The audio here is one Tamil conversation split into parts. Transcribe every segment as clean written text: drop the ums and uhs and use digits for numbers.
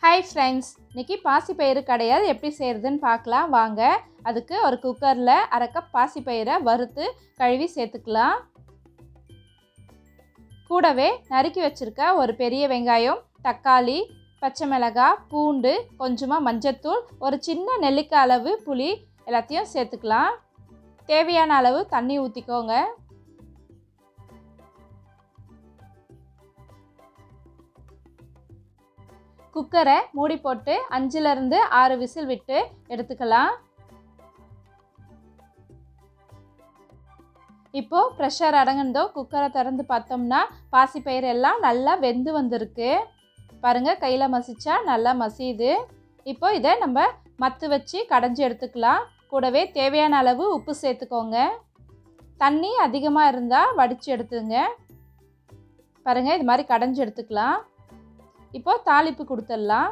ஹாய் ஃப்ரெண்ட்ஸ், இன்றைக்கி பாசிப்பயிறு கடையல் எப்படி செய்கிறதுன்னு பார்க்கலாம் வாங்க. அதுக்கு ஒரு குக்கரில் அரை கப் பாசிப்பயிரை வறுத்து கழுவி சேர்த்துக்கலாம். கூடவே நறுக்கி வச்சுருக்க ஒரு பெரிய வெங்காயம், தக்காளி, பச்சை மிளகாய், பூண்டு, கொஞ்சமாக மஞ்சத்தூள், ஒரு சின்ன நெல்லிக்காய் அளவு புளி எல்லாத்தையும் சேர்த்துக்கலாம். தேவையான அளவு தண்ணி ஊற்றிக்கோங்க. குக்கரை மூடி போட்டு 5லிருந்து 6 விசில் விட்டு எடுத்துக்கலாம். இப்போது ப்ரெஷர் அடங்கினதோ குக்கரை திறந்து பார்த்தோம்னா பாசிப்பயிறு எல்லாம் நல்லா வெந்து வந்திருக்கு. பாருங்கள், கையில் மசிச்சா நல்லா மசியுது. இப்போ இதை நம்ம மத்து வச்சு கடைஞ்சி எடுத்துக்கலாம். கூடவே தேவையான அளவு உப்பு சேர்த்துக்கோங்க. தண்ணி அதிகமாக இருந்தால் வடித்து எடுத்துங்க. பாருங்கள், இது மாதிரி கடைஞ்சி எடுத்துக்கலாம். இப்போது தாளிப்பு கொடுத்துடலாம்.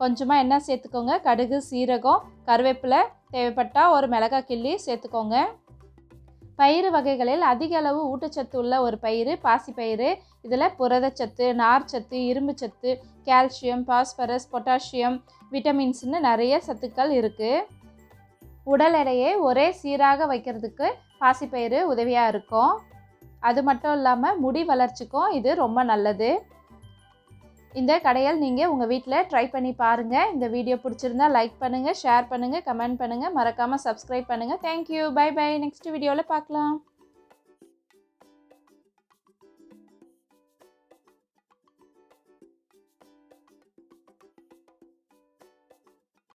கொஞ்சமாக எண்ணெய் சேர்த்துக்கோங்க. கடுகு, சீரகம், கருவேப்பிலை, தேவைப்பட்டால் ஒரு மிளகாய் கிள்ளி சேர்த்துக்கோங்க. பயிறு வகைகளில் அதிக அளவு ஊட்டச்சத்து உள்ள ஒரு பயிறு பாசிப்பயிறு. இதில் புரதச்சத்து, நார்ச்சத்து, இரும்புச்சத்து, கால்சியம், பாஸ்பரஸ், பொட்டாசியம், விட்டமின்ஸ்னு நிறைய சத்துக்கள் இருக்குது. உடல் எடையை ஒரே சீராக வைக்கிறதுக்கு பாசிப்பயிறு உதவியாக இருக்கும். அது மட்டும் இல்லாமல் முடி வளர்ச்சிக்கும் இது ரொம்ப நல்லது. இந்த கடையல் நீங்கள் உங்கள் வீட்டில் ட்ரை பண்ணி பாருங்கள். இந்த வீடியோ பிடிச்சிருந்தா லைக் பண்ணுங்கள், ஷேர் பண்ணுங்கள், கமெண்ட் பண்ணுங்கள், மறக்காமல் சப்ஸ்கிரைப் பண்ணுங்கள். Thank you, by by. நெக்ஸ்ட் வீடியோவில் பார்க்கலாம்.